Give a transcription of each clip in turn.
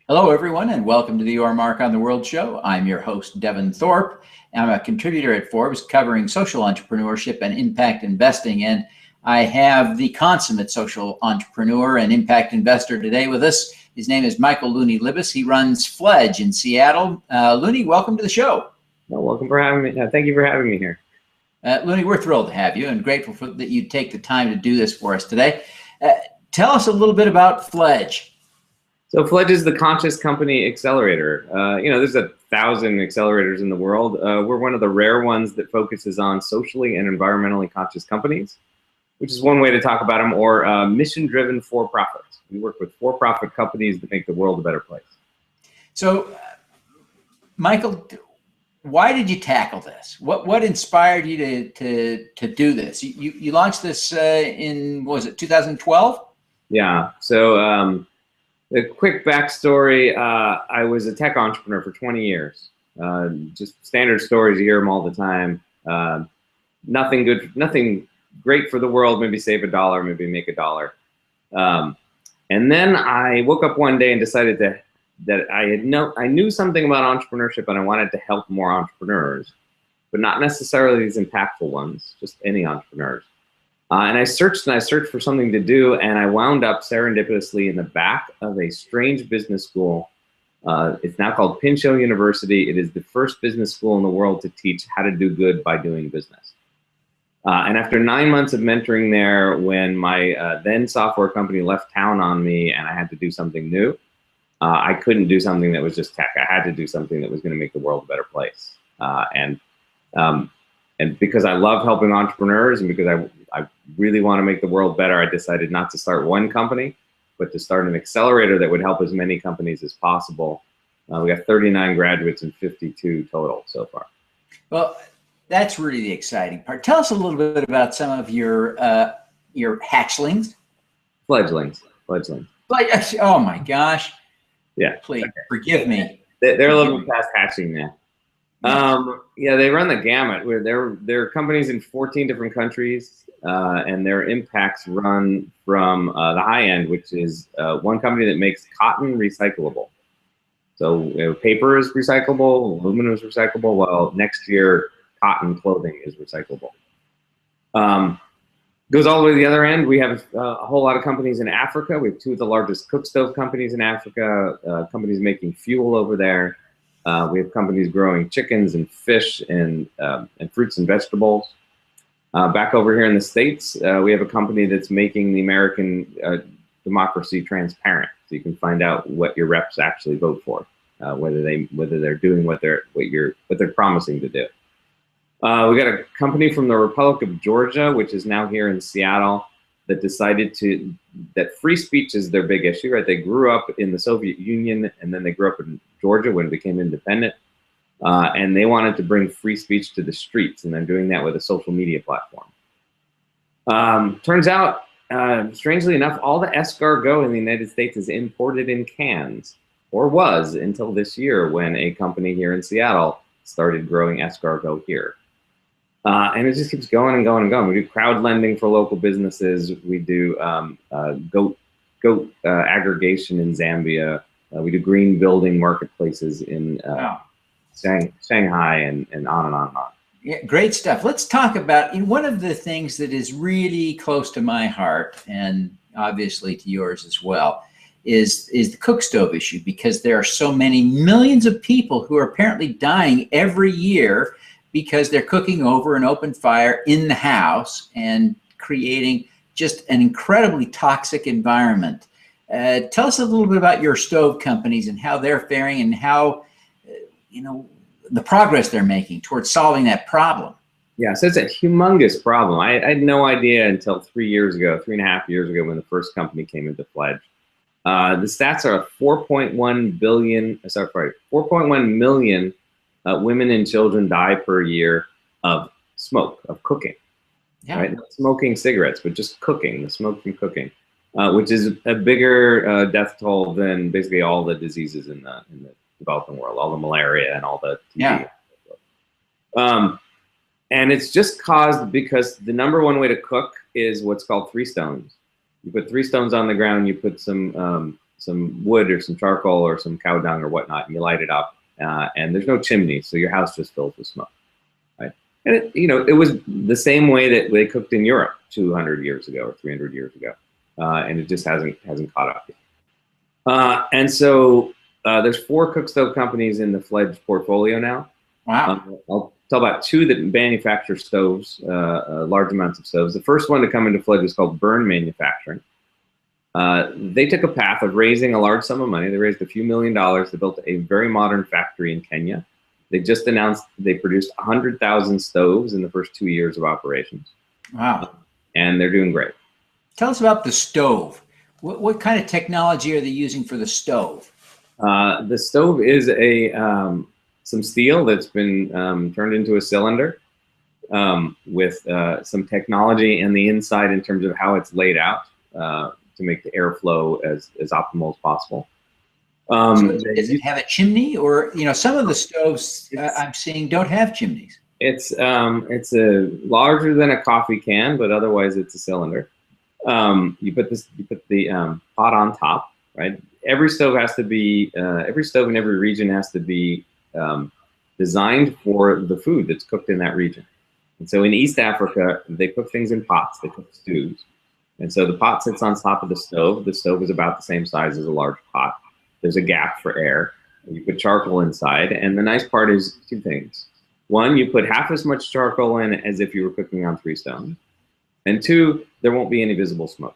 Hello, everyone, and welcome to the Your Mark on the World show. I'm your host, Devin Thorpe. I'm a contributor at Forbes covering social entrepreneurship and impact investing. And I have the consummate social entrepreneur and impact investor today with us. His name is Michael Luni Libes. He runs Fledge in Seattle. Luni, welcome to the show. Well, welcome for having me. Thank you for having me here. Luni, we're thrilled to have you and grateful that you take the time to do this for us today. Tell us a little bit about Fledge. So Fledge is the conscious company accelerator. There's 1,000 accelerators in the world. We're one of the rare ones that focuses on socially and environmentally conscious companies, which is one way to talk about them, or mission-driven for-profits. We work with for-profit companies that make the world a better place. So, Michael, why did you tackle this? What inspired you to do this? You launched this in, what was it, 2012? Yeah. So the quick backstory, I was a tech entrepreneur for 20 years. Just standard stories, you hear them all the time. Nothing great for the world, maybe save $1, maybe make $1. And then I woke up one day and decided that I knew something about entrepreneurship and I wanted to help more entrepreneurs, but not necessarily these impactful ones, just any entrepreneurs. And I searched for something to do, and I wound up serendipitously in the back of a strange business school. It's now called Pinchot University. It is the first business school in the world to teach how to do good by doing business. And after 9 months of mentoring there, when my then software company left town on me and I had to do something new, I couldn't do something that was just tech. I had to do something that was going to make the world a better place. And because I love helping entrepreneurs and because I really want to make the world better, I decided not to start one company, but to start an accelerator that would help as many companies as possible. We got 39 graduates and 52 total so far. Well, that's really the exciting part. Tell us a little bit about some of your hatchlings. Fledglings. Oh my gosh. Yeah. Please forgive me. They're a little bit past hatching now. Yeah, they run the gamut. They're companies in 14 different countries, and their impacts run from the high end, which is one company that makes cotton recyclable. So paper is recyclable, aluminum is recyclable, while next year cotton clothing is recyclable. Goes all the way to the other end. We have a whole lot of companies in Africa. We have 2 of the largest Cookstove companies in Africa, companies making fuel over there. We have companies growing chickens and fish and fruits and vegetables. Back over here in the States, we have a company that's making the American democracy transparent, so you can find out what your reps actually vote for, whether they're doing what they're promising to do. We got a company from the Republic of Georgia, which is now here in Seattle, that decided that free speech is their big issue, right? They grew up in the Soviet Union, and then they grew up in Georgia when it became independent, and they wanted to bring free speech to the streets, and they're doing that with a social media platform. Turns out, strangely enough, all the escargot in the United States is imported in cans, or was until this year when a company here in Seattle started growing escargot here. And it just keeps going and going and going. We do crowd lending for local businesses. We do goat aggregation in Zambia. We do green building marketplaces in Shanghai and on and on and on. Yeah, great stuff. Let's talk about one of the things that is really close to my heart and obviously to yours as well is the Cookstove issue, because there are so many millions of people who are apparently dying every year because they're cooking over an open fire in the house and creating just an incredibly toxic environment. Tell us a little bit about your stove companies and how they're faring and how, the progress they're making towards solving that problem. Yeah, so it's a humongous problem. I had no idea until 3.5 years ago, when the first company came into Fledge. The stats are 4.1 million women and children die per year of smoke, of cooking. Yeah. Right? Not smoking cigarettes, but just cooking, the smoke from cooking, which is a bigger death toll than basically all the diseases in the developing world, all the malaria and all the TB. Yeah. And it's just caused because the #1 way to cook is what's called 3 stones. You put 3 stones on the ground, you put some some wood or some charcoal or some cow dung or whatnot, and you light it up, and there's no chimney, so your house just fills with smoke, right? And it was the same way that they cooked in Europe 200 years ago or 300 years ago, and it just hasn't caught up yet. And so there's 4 cookstove companies in the Fledge portfolio now. Wow. I'll tell about 2 that manufacture stoves, large amounts of stoves. The first one to come into Fledge is called Burn Manufacturing. They took a path of raising a large sum of money. They raised a few $1 million. They built a very modern factory in Kenya. They just announced they produced 100,000 stoves in the first 2 years of operations. Wow. And they're doing great. Tell us about the stove. What kind of technology are they using for the stove? The stove is some steel that's been turned into a cylinder with some technology in the inside in terms of how it's laid out to make the airflow as optimal as possible. So does it have a chimney, or some of the stoves I'm seeing don't have chimneys? It's a larger than a coffee can, but otherwise it's a cylinder. You put the pot on top, right? Every stove has to be every stove in every region has to be designed for the food that's cooked in that region. And so in East Africa, they cook things in pots. They cook stews. And so the pot sits on top of the stove. The stove is about the same size as a large pot. There's a gap for air. You put charcoal inside. And the nice part is 2 things. 1, you put half as much charcoal in as if you were cooking on 3 stones. And 2, there won't be any visible smoke.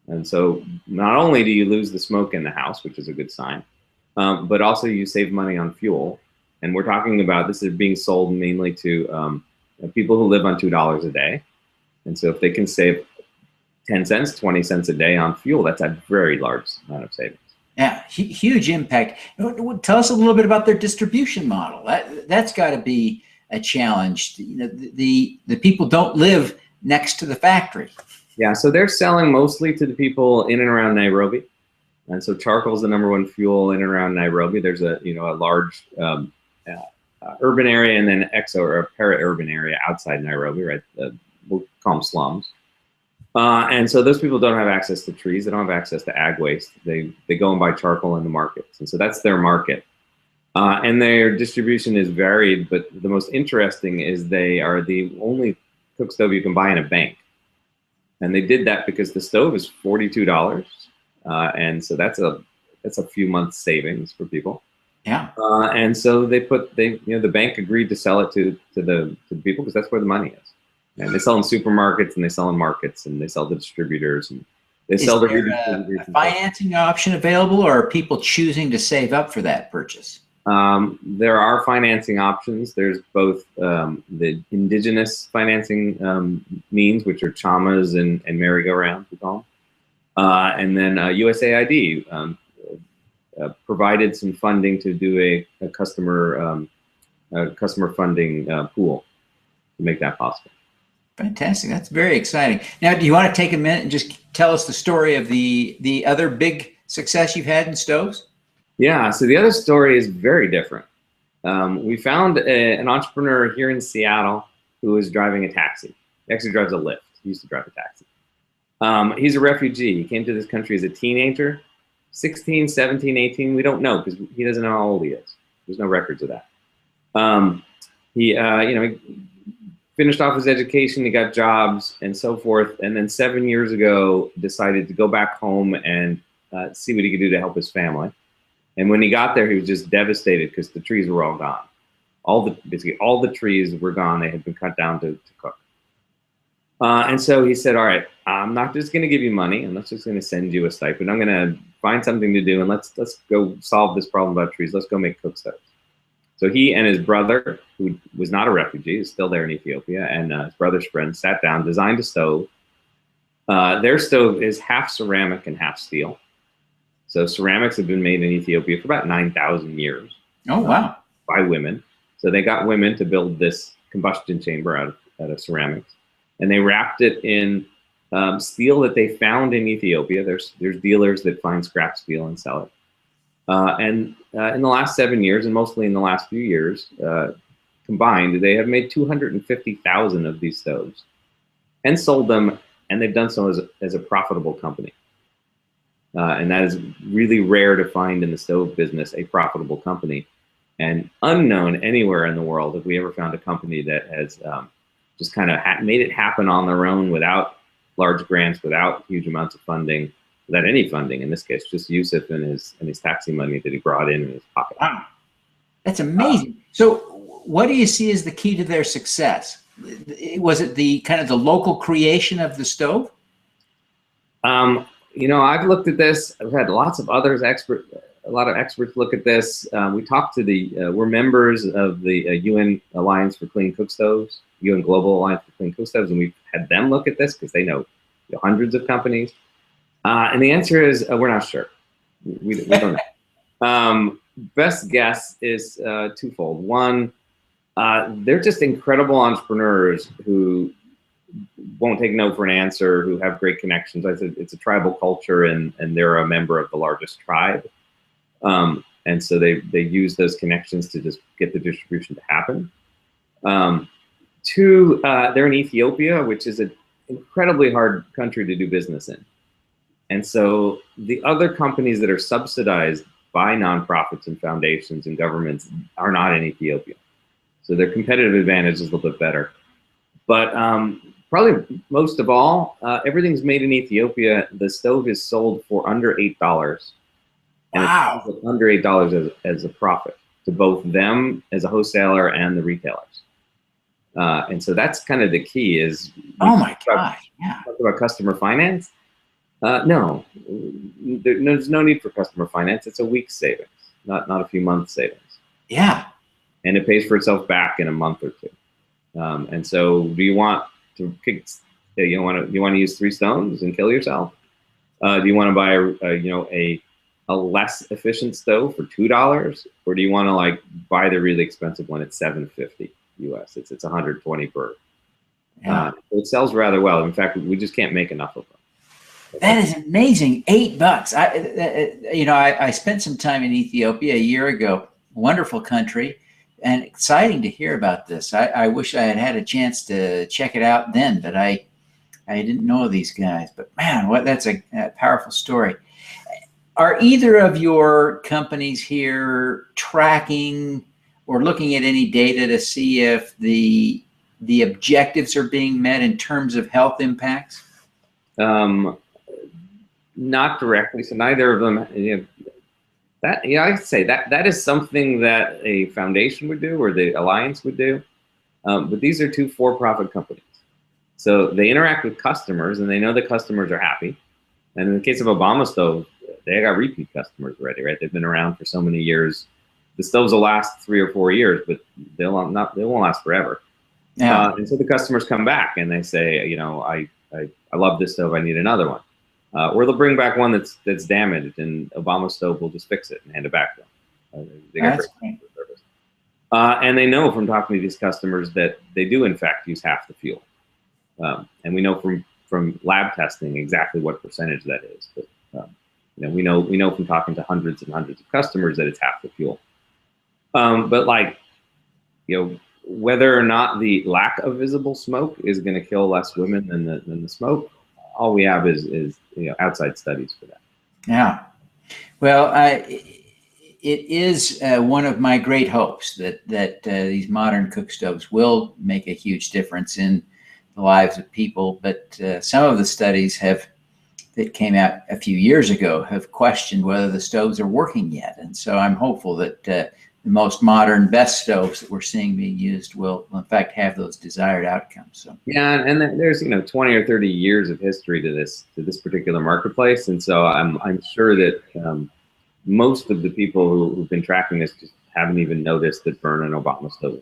And so not only do you lose the smoke in the house, which is a good sign, but also you save money on fuel. And we're talking about this is being sold mainly to people who live on $2 a day. And so if they can save 10 cents, 20 cents a day on fuel, that's a very large amount of savings. Yeah, huge impact. Tell us a little bit about their distribution model. That's got to be a challenge. The people don't live next to the factory. Yeah, so they're selling mostly to the people in and around Nairobi. And so charcoal is the #1 fuel in and around Nairobi. There's a large urban area and then or a para-urban area outside Nairobi, right? We'll call them slums. And so those people don't have access to trees. They don't have access to ag waste. They go and buy charcoal in the markets. And so that's their market. And their distribution is varied, but the most interesting is they are the only cook stove you can buy in a bank. And they did that because the stove is $42. And so that's a few months savings for people. Yeah. And so the bank agreed to sell it to the people because that's where the money is. And they sell in supermarkets, and they sell in markets, and they sell to distributors, and they sell to a financing option available, or are people choosing to save up for that purchase? There are financing options. There's both the indigenous financing means, which are chamas and merry-go-rounds, we call them. And then USAID provided some funding to do a customer funding pool to make that possible. Fantastic. That's very exciting. Now, do you want to take a minute and just tell us the story of the other big success you've had in stoves? Yeah, so the other story is very different. We found an entrepreneur here in Seattle who is driving a taxi. He actually drives a Lyft. He used to drive a taxi. He's a refugee. He came to this country as a teenager, 16, 17, 18. We don't know because he doesn't know how old he is. There's no records of that. He finished off his education, he got jobs and so forth, and then 7 years ago decided to go back home and see what he could do to help his family. And when he got there, he was just devastated because the trees were all gone. Basically all the trees were gone. They had been cut down to cook. And so he said, all right, I'm not just going to give you money. I'm not just going to send you a stipend. I'm going to find something to do, and let's go solve this problem about trees. Let's go make cookstoves. So he and his brother, who was not a refugee, is still there in Ethiopia, and his brother's friend sat down, designed a stove. Their stove is half ceramic and half steel. So ceramics have been made in Ethiopia for about 9,000 years. Oh, wow. By women. So they got women to build this combustion chamber out of ceramics. And they wrapped it in steel that they found in Ethiopia. There's dealers that find scrap steel and sell it. And in the last 7 years, and mostly in the last few years, combined, they have made 250,000 of these stoves and sold them, and they've done so as a profitable company. And that is really rare to find in the stove business, a profitable company. And unknown anywhere in the world have we ever found a company that has just kind of made it happen on their own without large grants, without huge amounts of funding, without any funding. In this case, just Yusuf and his taxi money that he brought in his pocket. Wow, that's amazing. So what do you see as the key to their success? Was it the kind of the local creation of the stove? You know, I've looked at this. I've had lots of others, a lot of experts look at this. We talked to we're members of the UN Alliance for Clean Cookstoves, UN Global Alliance for Clean Cookstoves, and we've had them look at this because they know hundreds of companies. And the answer is we're not sure. We don't know. Best guess is twofold. One, they're just incredible entrepreneurs who won't take no for an answer, who have great connections. It's a tribal culture, and they're a member of the largest tribe. And so they use those connections to just get the distribution to happen. Two, they're in Ethiopia, which is an incredibly hard country to do business in. And so the other companies that are subsidized by nonprofits and foundations and governments are not in Ethiopia. So their competitive advantage is a little bit better. But probably most of all, everything's made in Ethiopia. The stove is sold for under $8. And wow. It's under $8 as a profit to both them as a wholesaler and the retailers. And so that's kind of the key is, oh my gosh, yeah. Talk about customer finance. No, there's no need for customer finance. It's a week's savings, not a few months savings. Yeah. And it pays for itself back in a month or two. And so do you want to kick, you want to use 3 stones and kill yourself? Do you want to buy a less efficient stove for $2, or do you want to like buy the really expensive one at $750 US? It's $120 per. Yeah. It sells rather well. In fact, we just can't make enough of them. That is amazing. $8. I spent some time in Ethiopia a year ago. Wonderful country, and exciting to hear about this. I wish I had had a chance to check it out then, but I didn't know these guys. But man, that's a powerful story. Are either of your companies here tracking or looking at any data to see if the objectives are being met in terms of health impacts? Not directly. So neither of them. I'd say that is something that a foundation would do or the alliance would do. But these are 2 for-profit companies, so they interact with customers and they know the customers are happy. And in the case of Obama Stove, they got repeat customers already, right? They've been around for so many years. The stoves will last 3 or 4 years, but they won't last forever. Yeah. And so the customers come back and they say, I love this stove. I need another one. Or they'll bring back one that's damaged, and Obama Stove will just fix it and hand it back to them. They got great customer service. And they know from talking to these customers that they do in fact use half the fuel. And we know from lab testing exactly what percentage that is. But we know from talking to hundreds and hundreds of customers that it's half the fuel. But whether or not the lack of visible smoke is going to kill less women than the smoke, all we have is outside studies for that. Yeah. Well, it is one of my great hopes that these modern cook stoves will make a huge difference in the lives of people. But some of the studies that came out a few years ago have questioned whether the stoves are working yet. And so I'm hopeful that the most modern, best stoves that we're seeing being used will in fact have those desired outcomes. So yeah, and there's 20 or 30 years of history to this particular marketplace, and so I'm sure that most of the people who've been tracking this just haven't even noticed that Burn and Obama stove,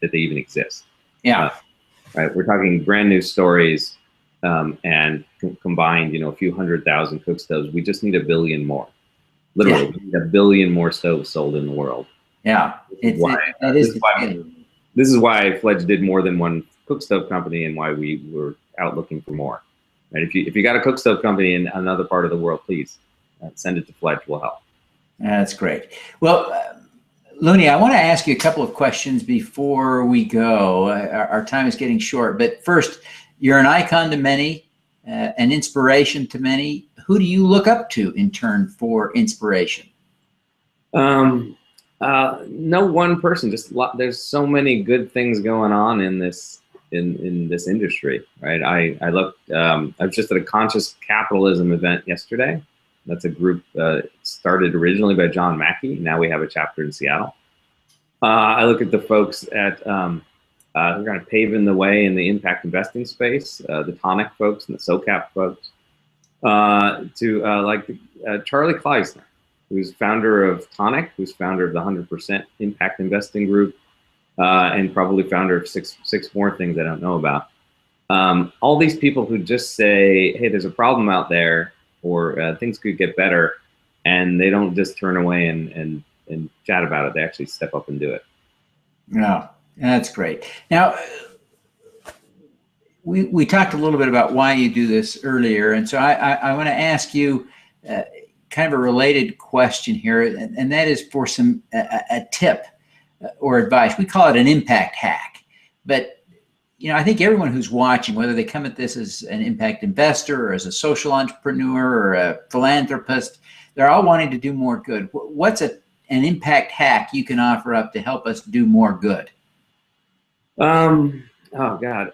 that they even exist. Yeah, right. We're talking brand new stories, and combined, a few 100,000 cook stoves. We just need 1 billion more. Literally, we need 1 billion more stoves sold in the world. Yeah, this is why Fledge did more than one cook stove company, and why we were out looking for more. Right? If you got a cook stove company in another part of the world, please send it to Fledge. We'll help. That's great. Well, Luni, I want to ask you a couple of questions before we go. Our time is getting short, but first, you're an icon to many, an inspiration to many. who do you look up to in turn for inspiration? No one person, just there's so many good things going on in this this industry, right? I looked, I was just at a conscious capitalism event yesterday. That's a group started originally by John Mackey. Now we have a chapter in Seattle. I look at the folks at who are kind of paving the way in the impact investing space, the Tonic folks and the SOCAP folks, to like Charlie Kleisner, who's founder of Tonic, who's founder of the 100% Impact Investing Group, and probably founder of six more things I don't know about. All these people who just say, hey, there's a problem out there, or things could get better, and they don't just turn away and chat about it. They actually step up and do it. No, that's great. Now, we talked a little bit about why you do this earlier, and so I want to ask you kind of a related question here, and that is for some a tip or advice. We call it an impact hack, but you know, I think everyone who's watching, whether they come at this as an impact investor or as a social entrepreneur or a philanthropist, they're all wanting to do more good. What's an impact hack you can offer up to help us do more good? Oh God.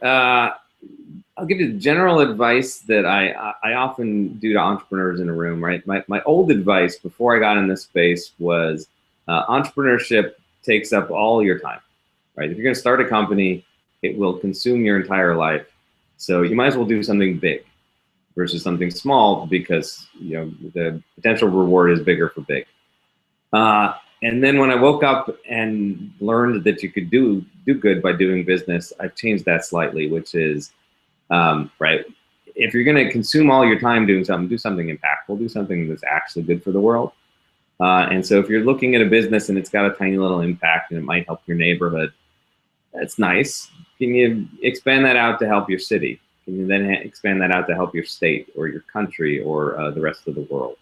I'll give you general advice that I often do to entrepreneurs in a room, right? My old advice before I got in this space was entrepreneurship takes up all your time, right? If you're going to start a company, it will consume your entire life. So you might as well do something big versus something small, because you know the potential reward is bigger for big. And then when I woke up and learned that you could do good by doing business, I've changed that slightly, which is, right, if you're going to consume all your time doing something, do something impactful, do something that's actually good for the world. And so if you're looking at a business and it's got a tiny little impact and it might help your neighborhood, that's nice. Can you expand that out to help your city? Can you then expand that out to help your state or your country or the rest of the world?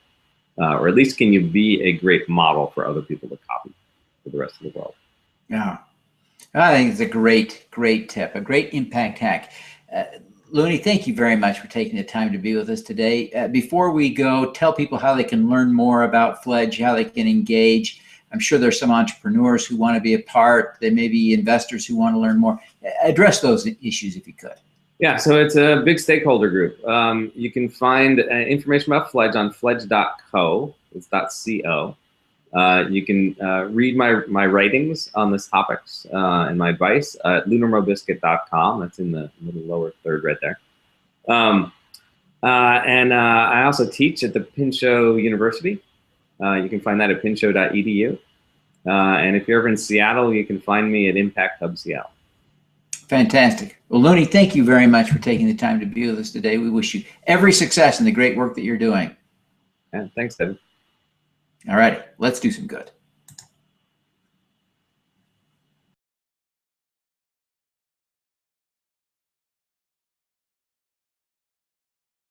Or at least can you be a great model for other people to copy for the rest of the world? Yeah, I think it's a great tip, a great impact hack. Luni, thank you very much for taking the time to be with us today. Before we go, tell people how they can learn more about Fledge, how they can engage. I'm sure there's some entrepreneurs who want to be a part. There may be investors who want to learn more. Address those issues if you could. Yeah, so it's a big stakeholder group. You can find information about Fledge on fledge.co. It's .co. You can read my writings on this topics and my advice at lunarmobiscuit.com. That's in the little lower third right there. And I also teach at the Pinchot University. You can find that at pinchot.edu. And if you're ever in Seattle, you can find me at Impact Hub Seattle. Fantastic. Well, Luni, thank you very much for taking the time to be with us today. We wish you every success in the great work that you're doing. Yeah, thanks, Devin. All right, let's do some good.